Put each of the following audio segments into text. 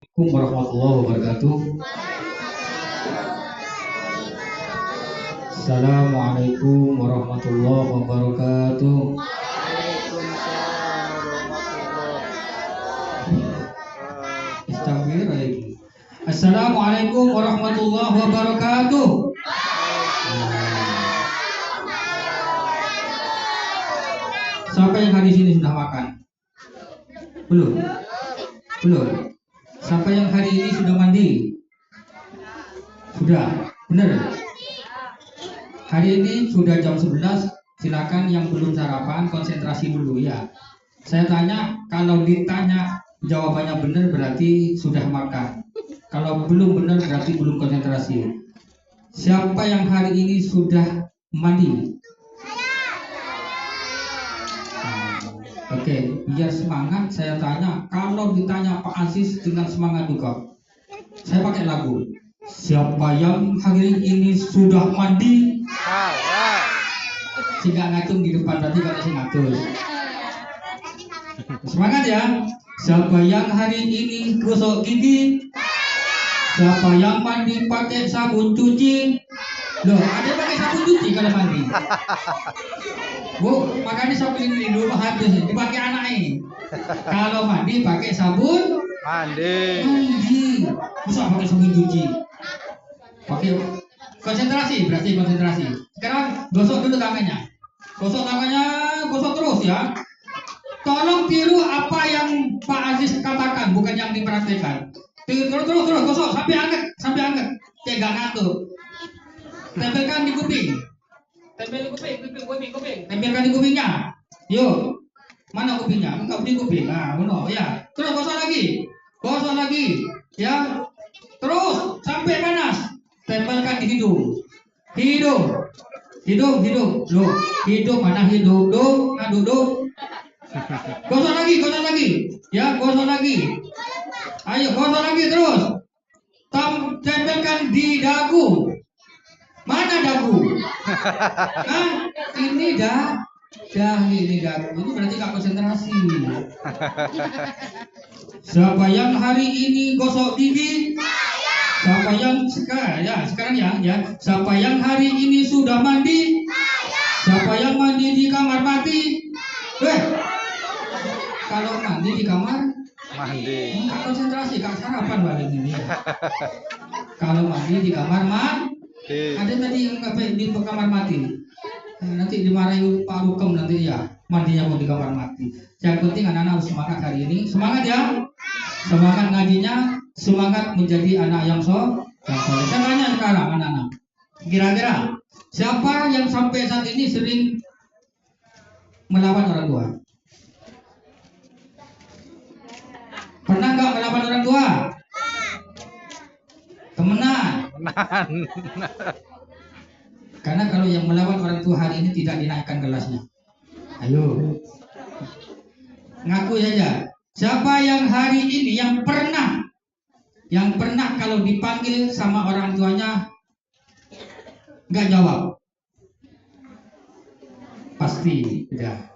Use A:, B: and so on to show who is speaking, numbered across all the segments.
A: Assalamualaikum warahmatullahi wabarakatuh. Assalamualaikum warahmatullahi wabarakatuh.
B: Waalaikumsalam warahmatullahi
A: Istagfir lagi. Assalamualaikum warahmatullahi wabarakatuh. Siapa yang hari ini sudah makan? Belum? Belum. Siapa yang hari ini sudah mandi? Sudah. Benar? Hari ini sudah jam 11. Silakan yang belum sarapan konsentrasi dulu ya. Saya tanya, kalau ditanya jawabannya benar berarti sudah makan. Kalau belum benar berarti belum konsentrasi. Siapa yang hari ini sudah mandi? Oke, biar semangat saya tanya. Kalau ditanya Pak Aziz dengan semangat juga, saya pakai lagu. Siapa yang hari ini sudah mandi? Sehingga ngacung di depan berarti kalau saya ngatur. Semangat ya. Siapa yang hari ini gosok gigi? Siapa yang mandi pakai sabun cuci? Loh, ada yang pakai sabun cuci kalau mandi? Bu, makanya sabun ini dulu habis dipakai anak ini. Kalau mandi pakai sabun mandi. Bisa pakai sabun cuci. Pakai konsentrasi, berarti konsentrasi. Sekarang gosok dulu tangannya. Gosok tangannya, gosok terus ya. Tolong tiru apa yang Pak Aziz katakan, bukan yang dipraktekkan. Terus gosok sampai angkat. Kayak gak ngantuk. Tempelkan di kuping. Tempelkan di kupingnya. Yuk. Mana kupingnya? Enggak di kuping. Nah, benar ya. Terus gosok lagi. Ya. Terus sampai panas. Tempelkan di hidung. Hidung. Loh, hidung mana hidung? Duduk. Gosok lagi. Ya, gosok lagi. Ayo, gosok lagi terus. Tempelkan di dagu. Mana dagu? Hah? Ini dagu. Ini berarti gak konsentrasi. Siapa yang hari ini gosok gigi? Siapa yang sekarang ya. Siapa yang hari ini sudah mandi? Siapa yang mandi di kamar mandi? Kalau mandi di kamar mandi. Enggak konsentrasi, gak sarapan balik ini. Kalau mandi di kamar mandi. Ada tadi yang nggak di kamar mati. Nanti dimarahi Pak Rukem nanti ya. Mandinya mau di kamar mati. Yang penting anak-anak harus semangat hari ini. Semangat ya. Semangat ngajinya. Semangat menjadi anak yang soleh. Saya tanya sekarang anak-anak. Kira-kira siapa yang sampai saat ini sering melawan orang tua? Pernah nggak melawan orang tua? Temenan. Karena kalau yang melawan orang tua hari ini tidak dinaikkan gelasnya. Ayo. Ngaku saja. Siapa yang hari ini yang pernah kalau dipanggil sama orang tuanya nggak jawab? Pasti tidak.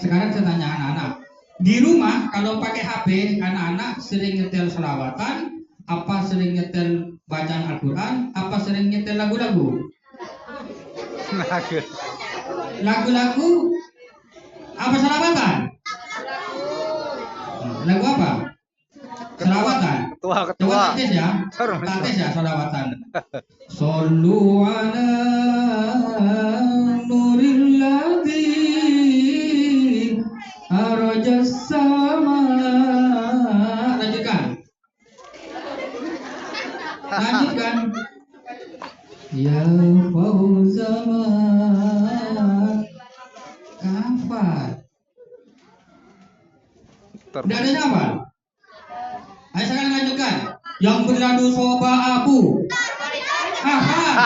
A: Sekarang saya tanya anak-anak. Di rumah kalau pakai HP, anak-anak sering nyetel selawatan, apa sering nyetel bacaan Al-Quran, apa sering nyetel lagu-lagu? Lagu-lagu apa selawatan? Lagu apa? Selawatan. Coba tes ya selawatan. Sallu ala nuril ladzi arajas sama. Lanjutkan. Ya Fauzaman. Kafat. Tidak ada hafal. Ayo sekarang lanjutkan. Yang berlalu soba abu. Hafal.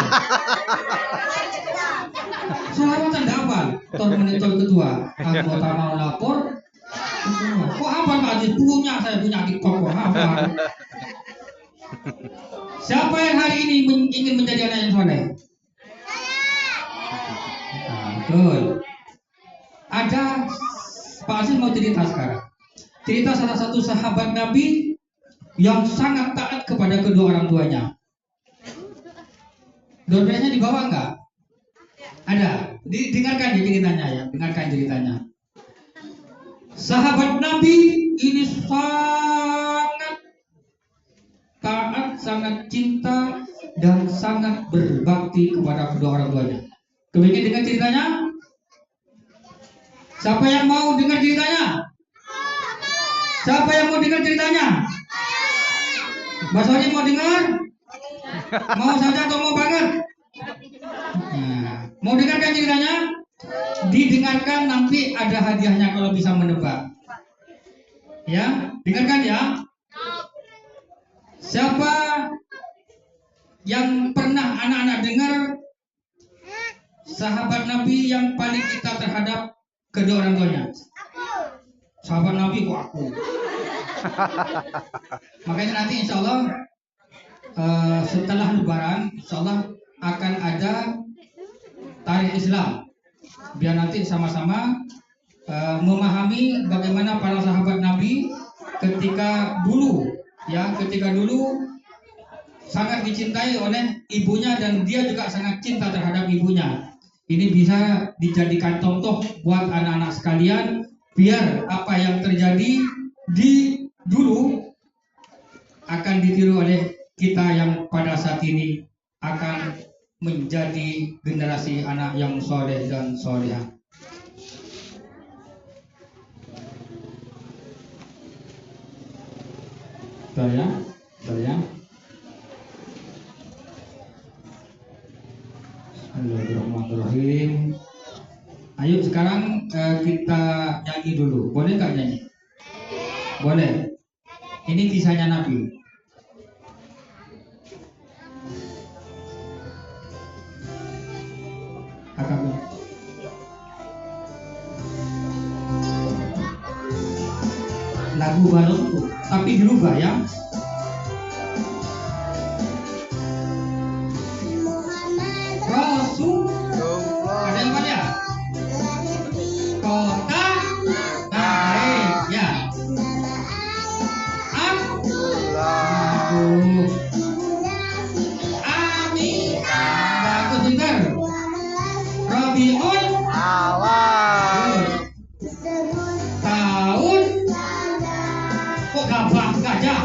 A: Selawatan tidak hafal. Termonitor ketua. Anggota mau lapor. Kok hafal Pak Aziz? Saya punya TikTok kok hafal. Siapa yang hari ini ingin menjadi anak yang soleh? Betul. Ada Pak Aziz mau cerita sekarang. Cerita salah satu sahabat Nabi yang sangat taat kepada kedua orang tuanya. Door-prize-nya di bawah enggak? Ada. Dengarkan ceritanya ya, dengarkan ceritanya. Sahabat Nabi ini sangat taat, sangat cinta, dan sangat berbakti kepada kedua orang tuanya. Kepingin dengar ceritanya? Siapa yang mau dengar ceritanya? Siapa yang mau dengar ceritanya? Mbak Sony mau dengar? Mau saja atau mau banget? Nah, mau dengarkan ceritanya? Didengarkan, nanti ada hadiahnya kalau bisa menebak. Ya, dengarkan ya. Siapa yang pernah anak-anak dengar sahabat Nabi yang paling cinta terhadap kedua orang tuanya? Sahabat Nabi kok aku. Makanya nanti insya Allah setelah Lebaran insya Allah akan ada tarikh Islam, biar nanti sama-sama memahami bagaimana para sahabat Nabi ketika dulu sangat dicintai oleh ibunya dan dia juga sangat cinta terhadap ibunya. Ini bisa dijadikan contoh buat anak-anak sekalian, biar apa yang terjadi di dulu akan ditiru oleh kita yang pada saat ini akan menjadi generasi anak yang soleh dan solehah. Saya. Bismillahirrahmanirrahim. Ayo sekarang kita nyanyi dulu. Boleh nggak nyanyi? Boleh. Ini kisahnya Nabi. Lagu baru tapi dirubah ya. Rasul. Ada yang mana ya? Kota baik ya. Abdullah. Aminah. Bagus dengar. Rabiul Awal. Tahun. Kok gabah gajah?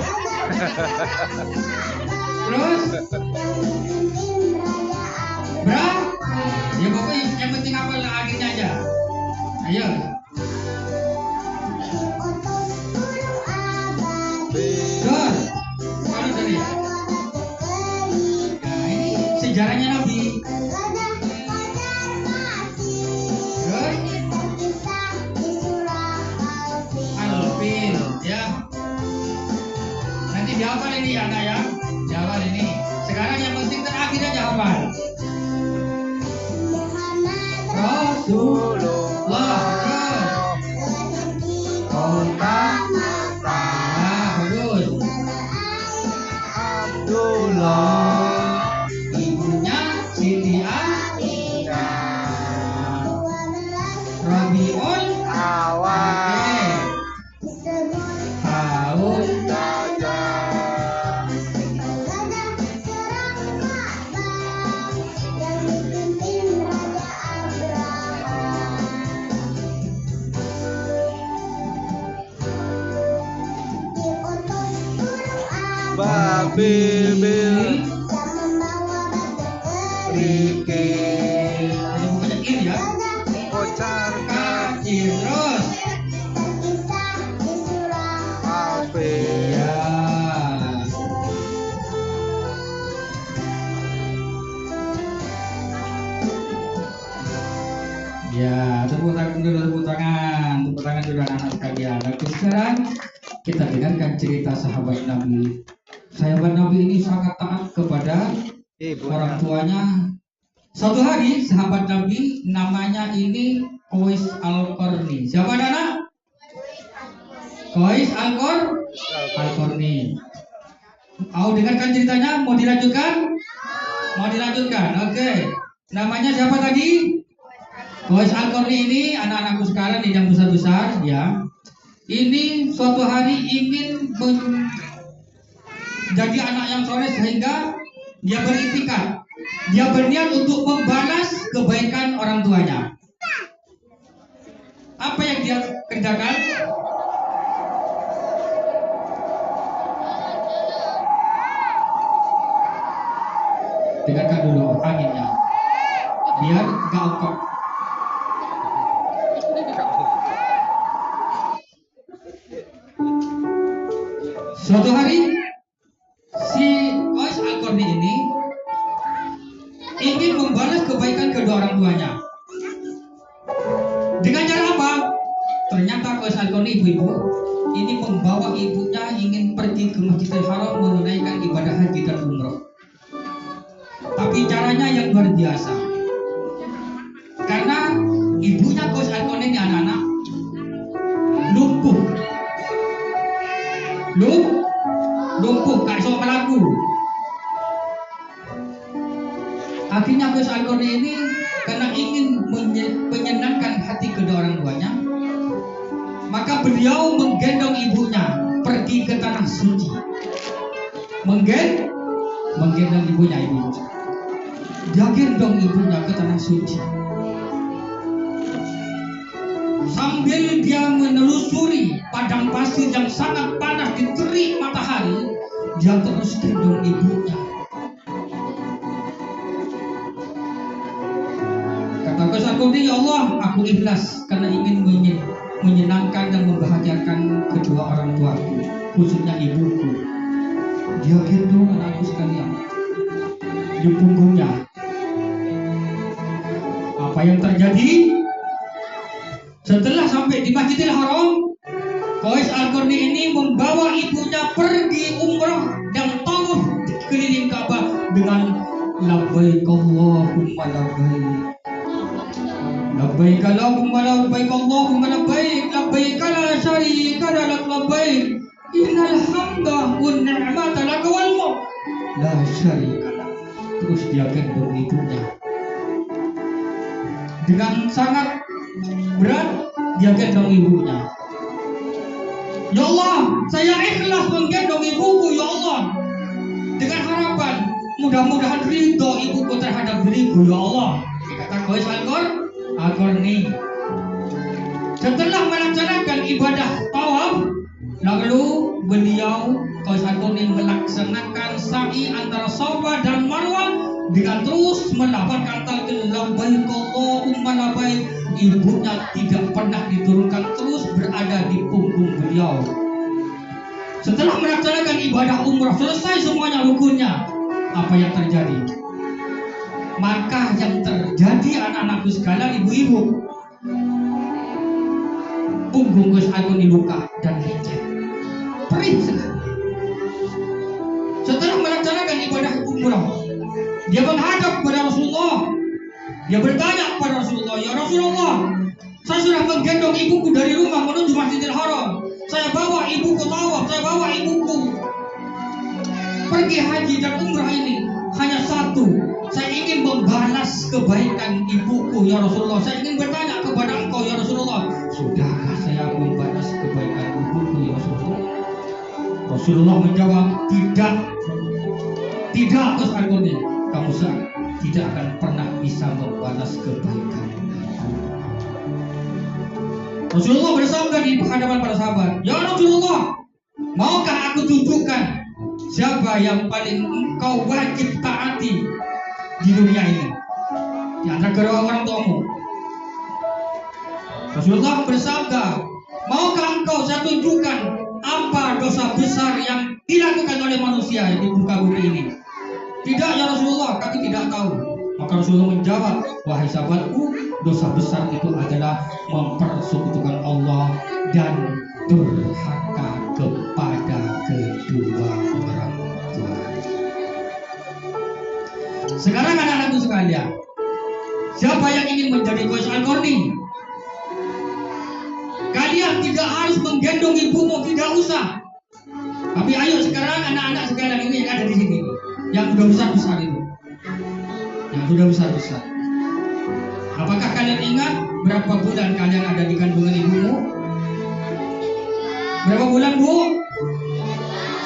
A: Terus ya pokoknya yang penting apa akhirnya aja. Ayo. Dor. Kalau dari. Nah ini sejarahnya Nabi. Terus Al-Fil ya. Nanti dihafal ini ya anak ya. Dihafal ini. Sekarang yang penting terakhir aja hafal. Rasulullah kota bagus. Abdullah ibunya Siti Aminah. Rabiul Awal tahun Babil Riki. Ini bukannya kiri ya? Kocar kacir terus. Ya. Ya, tepuk tangan dulu anak-anak sekalian. Oke, sekarang kita dengarkan cerita sahabat Nabi. Sahabat Nabi ini sangat taat kepada orang tuanya. Suatu hari sahabat Nabi namanya ini Qais Al-Qarni. Siapa anak? Qais Al-Qarni. Mau dengarkan ceritanya? Mau dilanjutkan? Mau dilanjutkan? Oke. Namanya siapa tadi? Qais Al-Qarni ini anak-anakku sekarang yang besar-besar ya. Ini suatu hari ingin jadi anak yang soleh sehingga dia beritikad, dia berniat untuk membalas kebaikan orang tuanya. Apa yang dia kerjakan? Dengarkan dulu anginnya, biar gak okok. Suatu hari si Qais Al-Qarni ini ingin membalas kebaikan kedua orang tuanya. Dengan cara apa? Ternyata Qais Al-Qarni, ibu-ibu ini membawa ibunya ingin pergi ke Masjidil Haram menunaikan ibadah haji dan umroh. Tapi caranya yang luar biasa. Karena ibunya Qais Al-Qarni ini anak-anak lumpuh, gak bisa melaku. Akhirnya Qais Al-Qarni ini karena ingin menyenangkan hati kedua orang tuanya, maka beliau menggendong ibunya pergi ke tanah suci. Menggendong ibunya, dia gendong ibunya ke tanah suci. Sambil dia menelusuri padang pasir yang sangat panas di terik matahari, dia terus gendong ibunya. Kata Qais Al-Qarni, ya Allah, aku ikhlas karena ingin menyenangkan dan membahagiakan kedua orang tuaku, khususnya ibuku. Dia gendong anakku sekalian di punggungnya. Apa yang terjadi? Setelah sampai di Masjidil Haram, Qais Al-Qarni ini membawa ibunya pergi umrah dan tawaf keliling Ka'bah dengan labbaik Allahumma labbaik, labbaik Allahumma labbaik, Allahumma labbaik, labbaik la syarika lak labbaik, innal hamda wan ni'mata lak wal mulk la syarika lak. Terus dia gendong ibunya dengan sangat berat, dia gendong ibunya. Ya Allah, saya ikhlas menggendong ibuku, ya Allah, dengan harapan mudah-mudahan ridho ibuku terhadap diriku, ya Allah. Kata Qais Al-Qarni. Setelah melaksanakan ibadah tawaf, lalu beliau Qais Al-Qarni melaksanakan sa'i antara Safa dan Marwah dengan terus melafalkan talqin labbaik Allahumma labbaik. Ibunya tidak pernah diturunkan, terus berada di punggung beliau. Setelah melaksanakan ibadah umrah, selesai semuanya rukunnya, apa yang terjadi? Maka yang terjadi, anak-anakku sekalian, ibu-ibu, punggung Qais Al-Qarni luka dan lecet, perih sekali. Setelah melaksanakan ibadah umrah, dia menghadap kepada Rasulullah. Dia bertanya kepada Rasulullah, ya Rasulullah, saya sudah menggendong ibuku dari rumah menuju Masjidil Haram. Saya bawa ibuku tawaf, saya bawa ibuku pergi haji dan umrah ini. Hanya satu, saya ingin membalas kebaikan ibuku, ya Rasulullah. Saya ingin bertanya kepada engkau, ya Rasulullah, sudahkah saya membalas kebaikan ibuku, ya Rasulullah? Rasulullah menjawab, tidak, Qais Al-Qarni, kamu tidak akan pernah bisa membalas kebaikan. Rasulullah bersabda di hadapan para sahabat, ya Rasulullah, maukah aku tunjukkan siapa yang paling engkau wajib taati di dunia ini di antara kedua orang tuamu? Rasulullah bersabda, maukah engkau saya tunjukkan apa dosa besar yang dilakukan oleh manusia di muka bumi ini? Tidak ya Rasulullah, kami tidak tahu. Maka Rasulullah menjawab, wahai sahabatku, dosa besar itu adalah mempersekutukan Allah dan durhaka kepada kedua orang tua. Sekarang anak-anakku sekalian, siapa yang ingin menjadi Qais Al-Qarni? Kalian tidak harus menggendong ibumu, tidak usah. Tapi ayo sekarang anak-anak sekalian ini yang ada di sini, yang sudah besar-besar itu, yang sudah besar-besar. Apakah kalian ingat berapa bulan kalian ada di kandungan ibumu? Berapa bulan, Bu?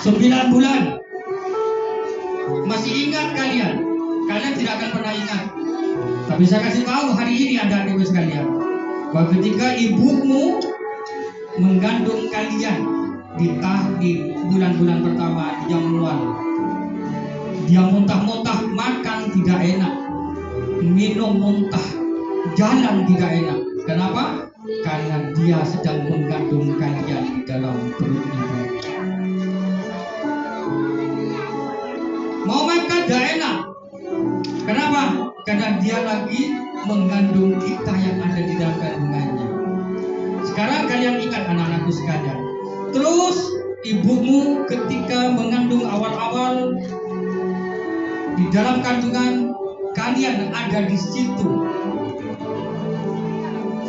A: 9 bulan. ingat kalian. Kalian tidak akan pernah ingat. Tapi saya kasih tahu hari ini adik-adikku sekalian, bahwa ketika ibumu mengandung kalian di bulan-bulan pertama, dia mual, dia muntah-muntah, makan tidak enak, minum muntah, jalan tidak enak. Kenapa? Karena dia sedang mengandung kalian di dalam perut ibu. Mau makan tidak enak. Kenapa? Karena dia lagi mengandung kita yang ada di dalam kandungannya. Sekarang kalian ingat anak-anakku sekalian. Terus ibumu ketika mengandung awal-awal di dalam kandungan, kalian ada di situ.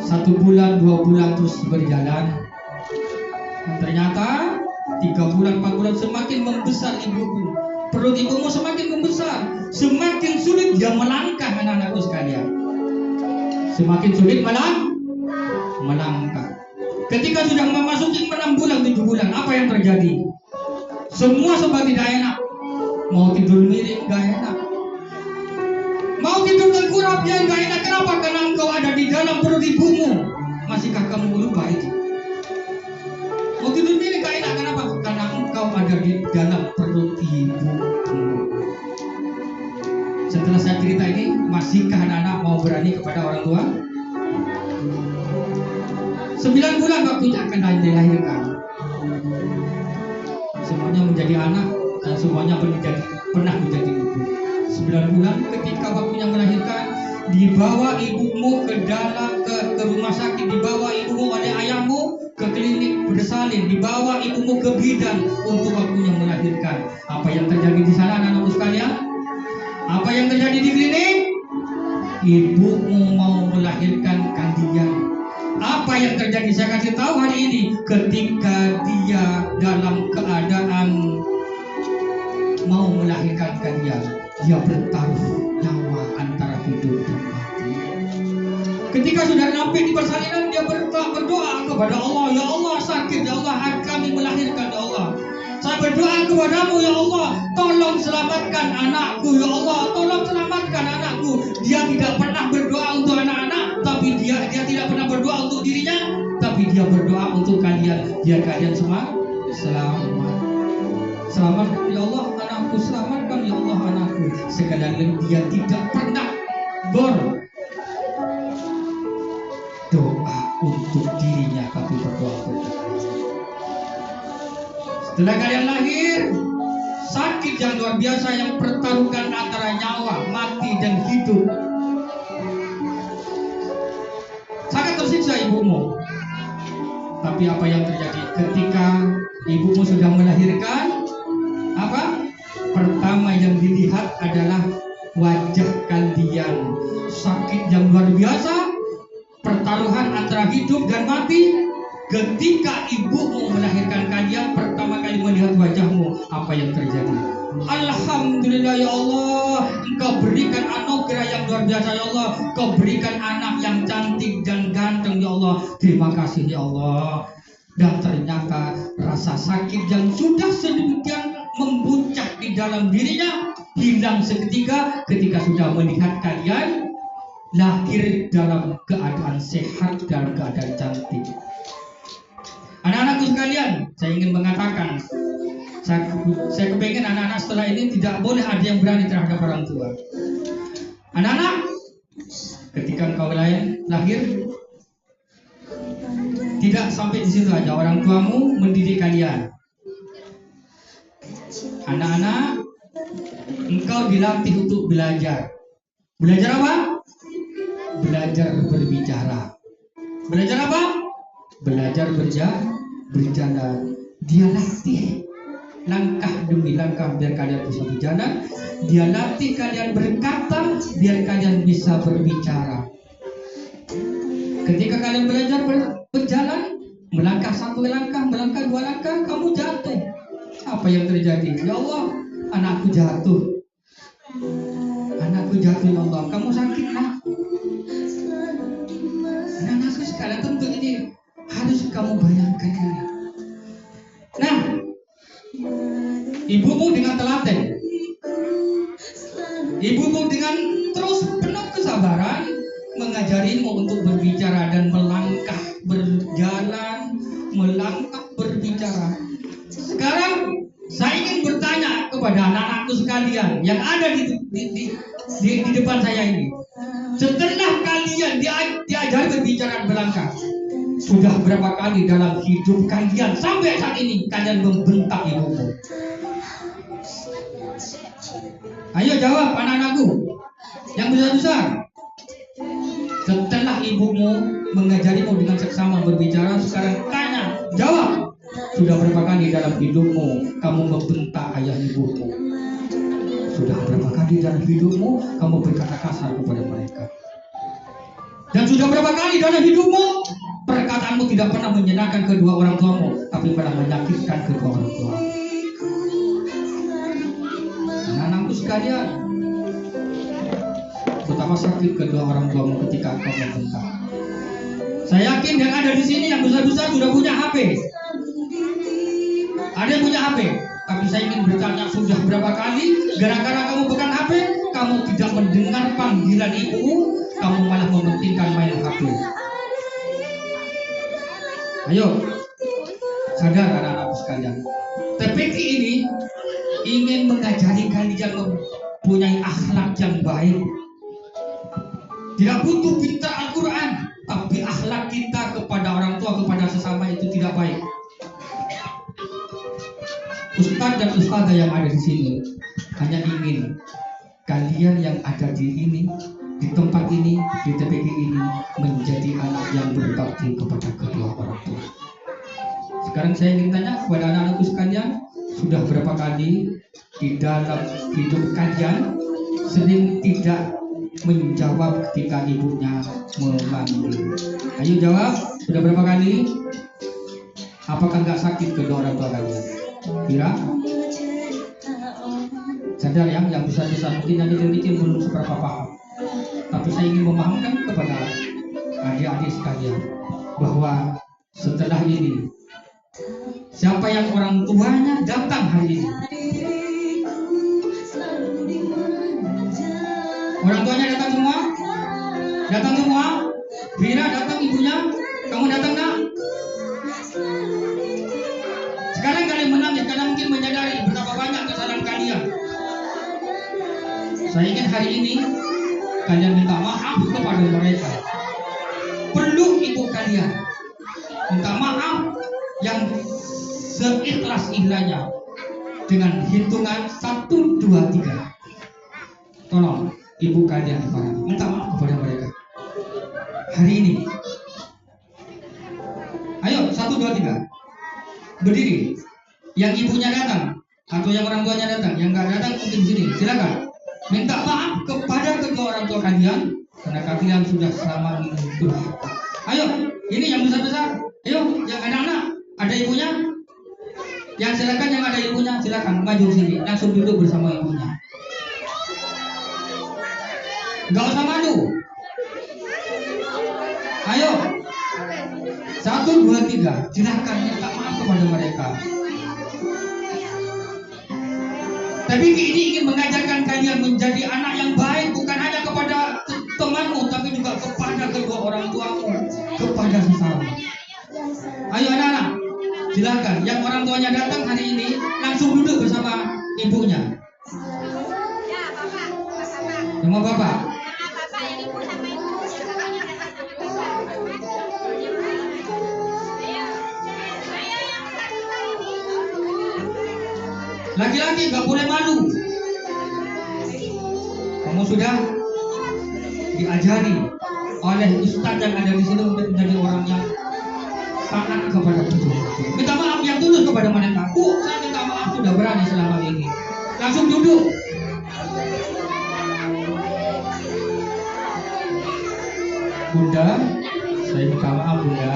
A: 1 bulan, 2 bulan terus berjalan. Dan ternyata 3 bulan, 4 bulan semakin membesar ibumu. Perut ibumu semakin membesar, semakin sulit dia melangkah, anak-anakku sekalian. Semakin sulit melangkah. Ketika sudah memasuki 6 bulan, 7 bulan, apa yang terjadi? Semua sebab tidak enak. Mau tidur miring gak enak, mau tidur tengkurap dia gak enak. Kenapa? Karena engkau ada di dalam perut ibumu. Masihkah kamu lupa itu? Mau tidur miring gak enak. Kenapa? Karena engkau ada di dalam perut ibumu. Setelah saya cerita ini, masihkah anak-anak mau berani kepada orang tua? 9 bulan waktunya akan dilahirkan. Semuanya menjadi anak dan semuanya pernah menjadi ibu. 9 bulan ketika waktunya melahirkan, dibawa ibumu ke rumah sakit, dibawa ibumu oleh ayahmu ke klinik bersalin, dibawa ibumu ke bidan untuk waktunya melahirkan. Apa yang terjadi di sana, anak-anakku sekalian? Apa yang terjadi di klinik? Ibumu mau melahirkan kalian. Apa yang terjadi? Saya kasih tahu hari ini. Ketika dia dalam keadaan mau melahirkan kalian, dia bertaruh nyawa antara hidup dan mati. Ketika sudah sampai di persalinan, dia berdoa kepada Allah, ya Allah sakit, ya Allah kami melahirkan, ya Allah. Saya berdoa kepadamu, ya Allah, tolong selamatkan anakku, ya Allah, tolong selamatkan anakku. Dia tidak pernah berdoa untuk anak-anak, tapi dia tidak pernah berdoa untuk dirinya, tapi dia berdoa untuk kalian, biar kalian semua selamat. Selamatkan ya Allah anakku, selamatkan ya Allah anakku. Sekali dia tidak pernah berdoa untuk dirinya, tapi berdoa untuk kalian. Setelah kalian lahir, sakit yang luar biasa yang pertaruhkan antara nyawa, mati dan hidup. Sangat tersiksa ibumu. Tapi apa yang terjadi ketika ibumu sudah melahirkan? Apa? Pertama yang dilihat adalah wajah kalian. Sakit yang luar biasa, pertaruhan antara hidup dan mati. Ketika ibumu melahirkan kalian, pertama kali melihat wajahmu, apa yang terjadi? Alhamdulillah ya Allah, Engkau berikan anugerah yang luar biasa ya Allah. Engkau berikan anak yang cantik dan ganteng ya Allah. Terima kasih ya Allah. Dan ternyata rasa sakit yang sudah sedemikian membuncah di dalam dirinya hilang seketika ketika sudah melihat kalian lahir dalam keadaan sehat dan keadaan cantik. Anak-anakku sekalian, saya ingin mengatakan, saya kepengen anak-anak setelah ini tidak boleh ada yang berani terhadap orang tua. Anak-anak, ketika engkau lahir, tidak sampai di situ aja. Orang tuamu mendidik kalian. Anak-anak, engkau dilatih untuk belajar. Belajar apa? Belajar berbicara. Belajar apa? Belajar berjalan. Dia latih langkah demi langkah biar kalian bisa berjalan. Dia latih kalian berkata biar kalian bisa berbicara. Ketika kalian belajar berjalan, melangkah 1 langkah, melangkah 2 langkah, kamu jatuh. Apa yang terjadi? Ya Allah, anakku jatuh. Anakku jatuh ya Allah. Kamu sakit nak? Anakku sekalian, tentu ini harus kamu bayangkan ini. Nah, ibumu dengan telaten Ibumu dengan terus penuh kesabaran mengajarimu untuk berbicara dan melangkah berjalan, melangkah berbicara. Sekarang saya ingin bertanya kepada anak-anakku sekalian yang ada di depan saya ini. Setelah kalian diajari berbicara dan melangkah, sudah berapa kali dalam hidup kalian sampai saat ini kalian membentak ibumu? Ayo jawab anak-anakku yang besar-besar. Setelah ibumu mengajarimu dengan seksama berbicara, sekarang tanya, jawab. Sudah berapa kali dalam hidupmu kamu membentak ayah ibumu? Sudah berapa kali dalam hidupmu kamu berkata kasar kepada mereka? Dan sudah berapa kali dalam hidupmu perkataanmu tidak pernah menyenangkan kedua orang tuamu, tapi pernah menyakitkan kedua orang tuamu? Anak-anakku sekalian, betapa sakit kedua orang tuamu ketika engkau membentak. Saya yakin yang ada di sini yang besar-besar sudah punya HP. Ada yang punya HP, tapi saya ingin bertanya, sudah berapa kali gara-gara kamu pegang HP, kamu tidak mendengar panggilan ibumu, kamu malah mementingkan main HP? Ayo, sadar anak-anak sekalian. TPK ini ingin mengajari kalian mempunyai akhlak yang baik. Tidak butuh pintar Al-Quran, tapi akhlak kita kepada orang tua, kepada sesama itu tidak baik. Ustaz dan ustazah yang ada di sini hanya ingin kalian yang ada di ini, di tempat ini, di TPK ini menjadi anak yang berbakti kepada kedua orang tua. Sekarang saya ingin tanya kepada anak-anakku sekalian, sudah berapa kali di dalam hidup kalian sering tidak menjawab ketika ibunya memanggil? Ayo jawab, sudah berapa kali? Apakah nggak sakit kedua orang tua kalian? Kira? Sadar yang besar-besar mungkin yang kecil-kecil belum seberapa paham. Tapi saya ingin memahamkan kepada adik-adik sekalian bahwa setelah ini siapa yang orang tuanya datang hari ini, orang tuanya datang semua? Datang semua? Vira datang, ibunya? Kamu datang nak? Sekarang kalian menangis karena mungkin menyadari betapa banyak kesalahan kalian. Saya ingin hari ini kalian minta maaf kepada mereka. Perlu ibu kalian minta maaf yang seikhlas-ikhlasnya dengan hitungan 1, 2, 3. Tolong ibu kalian minta maaf kepada mereka hari ini. Ayo 1, 2, 3 berdiri. Yang ibunya datang atau yang orang tuanya datang, yang nggak datang mungkin sini, silakan minta maaf kepada kedua orang tua kalian karena kalian sudah selama ini durhaka. Ayo, ini yang besar-besar. Ayo, yang anak-anak ada ibunya. Yang silakan yang ada ibunya silakan maju sini, langsung duduk bersama ibunya. Nggak usah malu. Ayo, 1, 2, 3 silakan minta maaf kepada mereka. Tapi ini ingin mengajarkan kalian menjadi anak yang baik, bukan hanya kepada temanmu, tapi juga kepada kedua orang tuamu, kepada sesama. Ayo anak-anak, silakan. Yang orang tuanya datang hari ini langsung duduk bersama ibunya. Sama bapak. Laki-laki gak boleh malu. Kamu sudah diajari oleh ustaz yang ada di sini untuk menjadi orang yang taat kepada Tuhan. Minta maaf yang tulus kepada mereka. Saya minta maaf sudah berani selama ini. Langsung duduk. Bunda, saya minta maaf Bunda.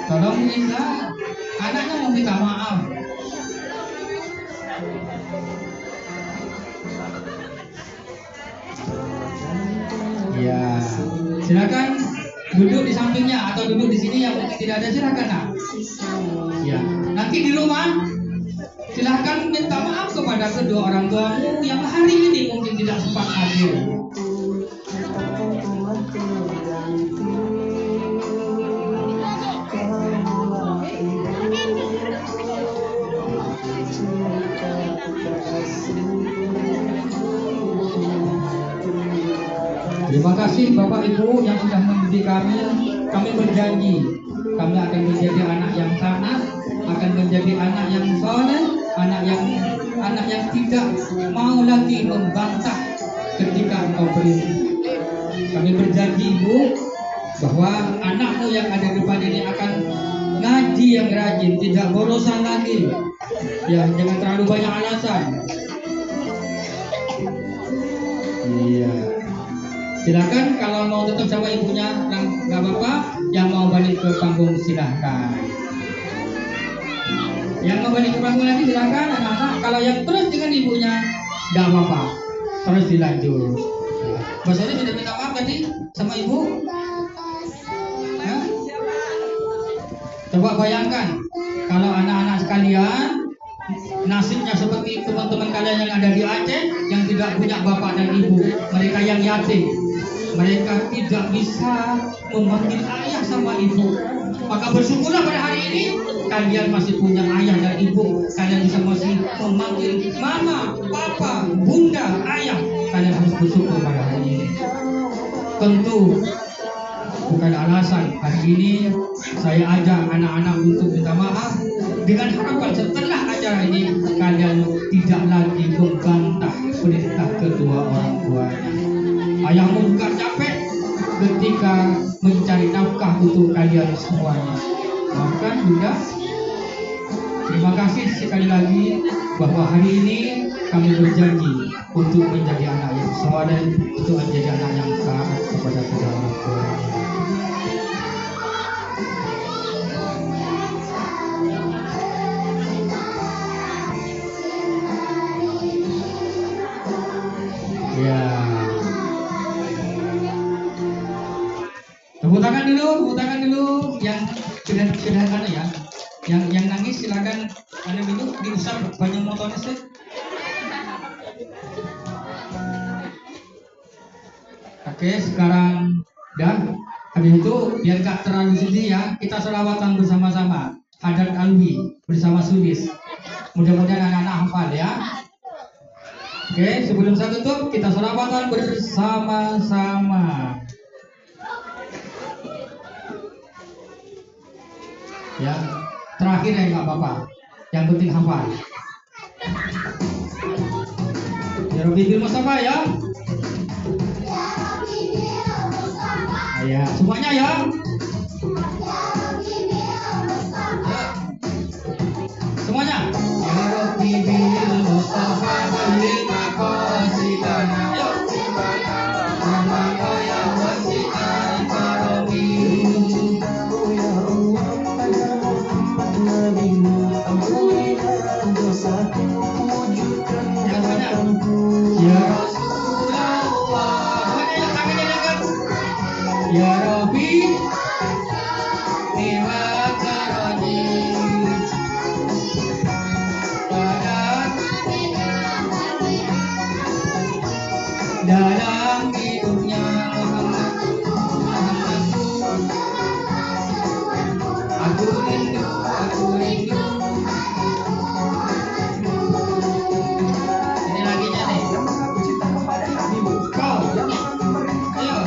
A: Tolong minta. Anaknya mau minta maaf. Ya, silakan duduk di sampingnya atau duduk di sini yang mungkin tidak ada, silakan nak. Ya, nanti di rumah Silahkan minta maaf kepada kedua orang tuamu yang hari ini mungkin tidak sempat hadir. Terima kasih Bapak Ibu yang sudah mendidik kami. Kami berjanji kami akan menjadi anak yang taat, akan menjadi anak yang soleh, anak yang tidak mau lagi membantah ketika engkau berintih. Kami berjanji Ibu bahwa anakmu yang ada di depan ini akan ngaji yang rajin, tidak borosan lagi. Ya, jangan terlalu banyak alasan. Iya. Silakan kalau mau tetap sama ibunya nggak apa-apa. Yang mau balik ke panggung silahkan. Yang mau balik ke panggung lagi silahkan anak-anak. Kalau yang terus dengan ibunya nggak apa-apa. Terus dilanjut. Mas Eri sudah minta maaf tadi sama ibu. Ya? Coba bayangkan kalau anak-anak sekalian nasibnya seperti teman-teman kalian yang ada di Aceh yang tidak punya bapak dan ibu, mereka yang yatim, mereka tidak bisa memanggil ayah sama ibu. Maka bersyukurlah pada hari ini kalian masih punya ayah dan ibu, kalian bisa masih memanggil mama, papa, bunda, ayah. Kalian harus bersyukur pada hari ini. Tentu bukan alasan hari ini saya ajak anak-anak untuk minta maaf dengan harapan setelah acara ini kalian tidak lagi membantah perintah kedua orang tuanya. Ayahmu juga capek ketika mencari nafkah untuk kalian semuanya. Maafkan Bunda. Terima kasih sekali lagi bahwa hari ini kami berjanji untuk menjadi anak yang soleh, untuk menjadi anak yang taat kepada kedua orang tuanya. Ya. Tepuk tangan dulu yang sudah ya. Yang nangis silakan anda dulu diusap banyak motornya sih. Oke, sekarang dan habis itu biar gak terlalu sedih ya, kita selawatan bersama-sama. Hadat Alwi bersama Sudis. Mudah-mudahan anak-anak hafal ya. Oke, sebelum saya tutup, kita selawatan bersama-sama. Ya, terakhir ya nggak apa-apa. Yang penting hafal. Ya Rabbi bil Mustafa ya. Ya, semuanya ya. Semuanya. Ya Rabbi bil Mustafa balik maqasidana. Yuk. Ya wasi'al karami. Ya Rasulullah, ya Rabbi, lima karani, dalam hidupnya Muhammad, aku rindu. Ini laginya nih. Kau, ayo.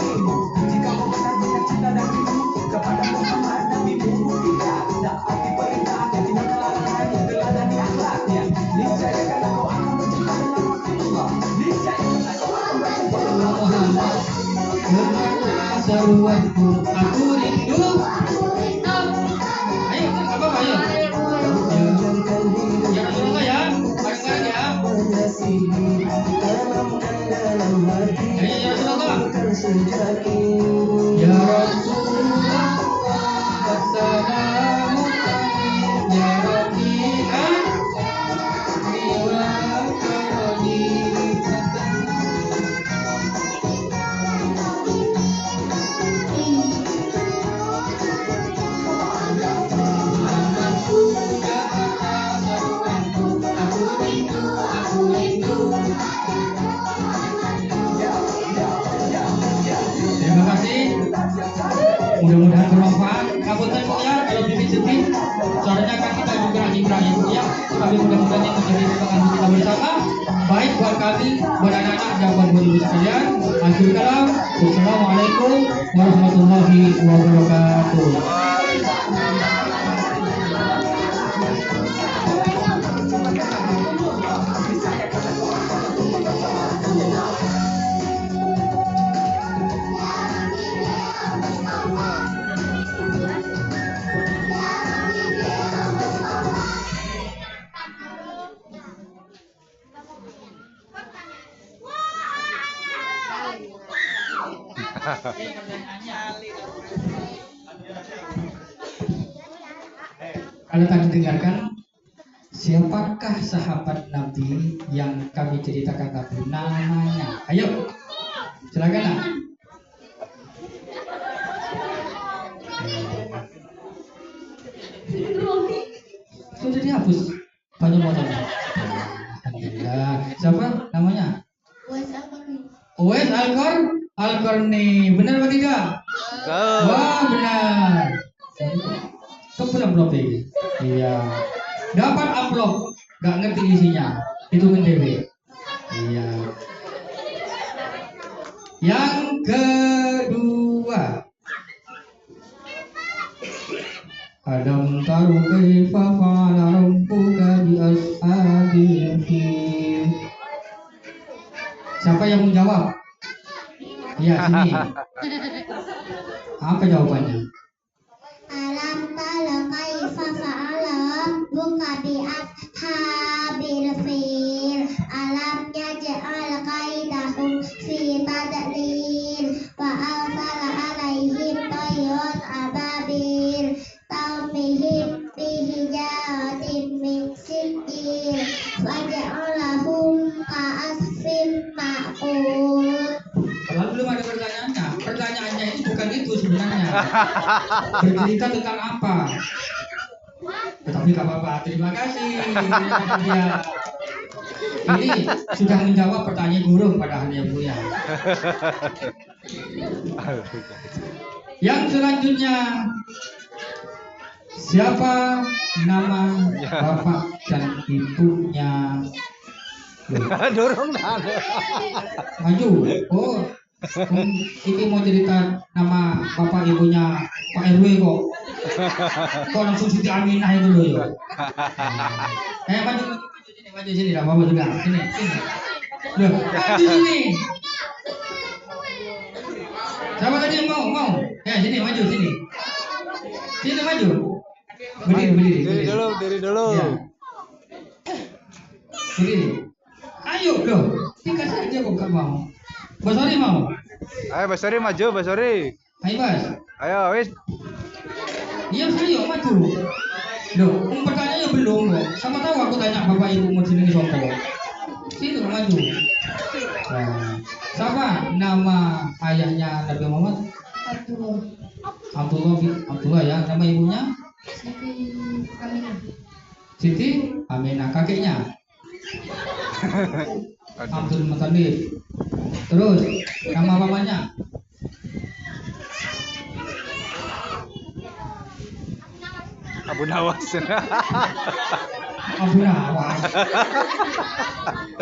A: Seruanku, aku rindu. Ayo, apa ayo? Ya Rasulullah ya, bareng-bareng ya. Ayo ya Rasulullah. Ya Rasulullah, bersamamu ya Rabbi Mudah-mudahan bermanfaat. Kabupaten Bu ya, kalau bimbing sedih, soalnya kan kita juga ingkrah ya Bu ya. Tapi mudah-mudahan ini menjadi semangat kita bersama. Baik buat kami, buat anak-anak dan buat ibu sekalian. Akhir kalam, wassalamualaikum warahmatullahi wabarakatuh. Kalau kami dengarkan, siapakah sahabat Nabi yang kami ceritakan tadi namanya? Ayo, silakan lah. Sudah dihapus banyak motornya. Alhamdulillah. Siapa namanya? Uwais Al-Qarni. Benar apa tidak? Wah, benar. Kepala amplop ini. Iya. Dapat amplop, nggak ngerti isinya. Hitungin dewe. Iya. Yang kedua. Alam taru kaifa fa'ala rabbuka bi ashabil fil. Siapa yang menjawab? Iya, sini. Apa jawabannya?
B: Alam tara kaifa fa'ala rabbuka bi ashabil fil. Alam yaj'al kaidahum fi tadlil wa arsala alaihim tayran ababil tarmihim bi hijaratin min sijil waja'alahum ka'asfin ma'kul.
A: Kalau belum ada pertanyaannya, pertanyaannya itu bukan itu sebenarnya. Bercerita tentang apa? Tetapi gak apa-apa, terima kasih. Ya. Ini sudah menjawab pertanyaan guru padahal ya Bu ya. Yang selanjutnya, siapa nama bapak dan ibunya?
C: Dorong dah.
A: Maju. Oh, ini mau cerita nama bapak ibunya Pak RW kok. Kok langsung Siti Aminah itu loh ya. Maju sini lah, bapak juga. Sini. Loh, maju sini. Siapa tadi yang mau? Ya, sini maju sini. Sini maju. Berdiri.
C: Diri dulu.
A: Ya. Berdiri. Ayo loh, dikasih aja kok gak mau. Basori mau?
C: Ayo Basori maju, Basori.
A: Ayo Bas.
C: Ayo wis.
A: Iya saya maju. Loh, pertanyaannya belum loh. Sama tahu aku tanya bapak ibu mau sini sopo. Sini maju. Nah, siapa nama ayahnya Nabi Muhammad? Abdullah ya. Nama ibunya? Siti Aminah. Kakeknya? Abdul Muthalib. Terus nama mamanya?
C: Abu Nawas.
A: Abu Nawas.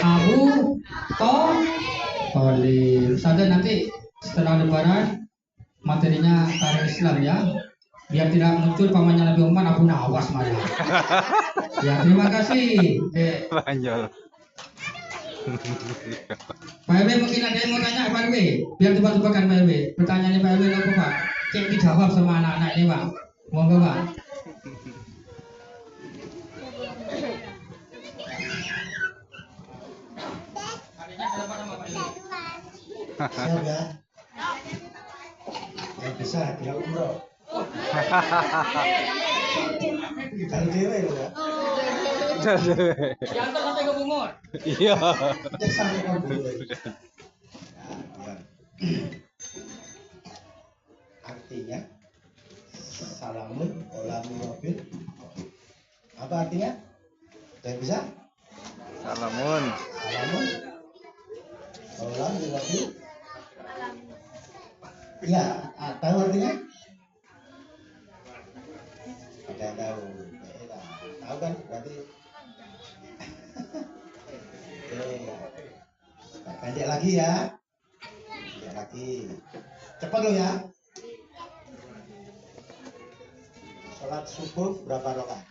A: Abu Thalib. Sadar nanti setelah lebaran materinya tarikh Islam ya. Biar tidak muncul pamannya Nabi Muhammad Abu Nawas malah. Ya, terima kasih.
C: Banjol.
A: Pak RW mungkin ada yang mau tanya Pak RW. Biar tebak-tebakan Pak RW. Pertanyaannya Pak RW apa Pak? Cek dijawab sama anak-anak ini Pak. Monggo Pak.
D: Siap ya? Yang bisa tidak umroh. Kalau dewe loh ya.
A: Jangan sampai ke Bungur.
C: Iya.
D: Cek sampai ke Bungur. Artinya salamun olamu mobil. Apa artinya? Tidak bisa?
C: Salamun.
D: Salamun olamu mobil. Iya, tahu artinya? tahu. Beda. Tahu kan berarti. Oke. Pendek lagi ya. Pendek lagi. Cepat lo ya. Sholat subuh berapa rakaat?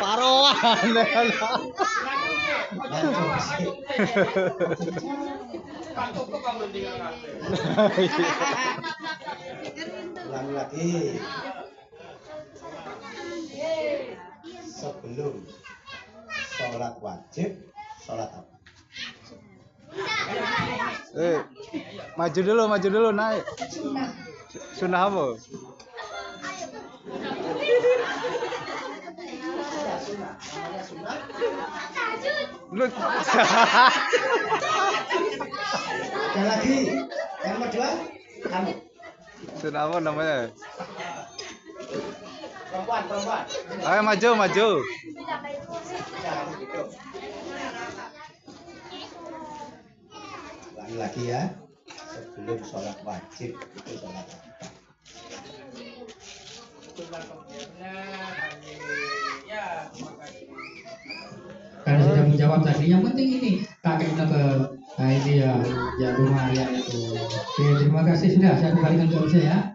C: Paroan.
D: Ulangi lagi. Sebelum sholat wajib, sholat apa?
C: Maju dulu naik. Sunnah apa? Lu
D: Yang lagi, yang kedua, kamu.
C: sunnah apa namanya?
D: Perempuan.
C: Ayo maju.
D: Ulangi lagi ya. Sebelum sholat wajib itu sholat apa?
A: Karena sudah menjawab tadi, yang penting ini kakeknya ke ini ya rumah ya itu. Oke, terima kasih sudah saya kembalikan ke saya.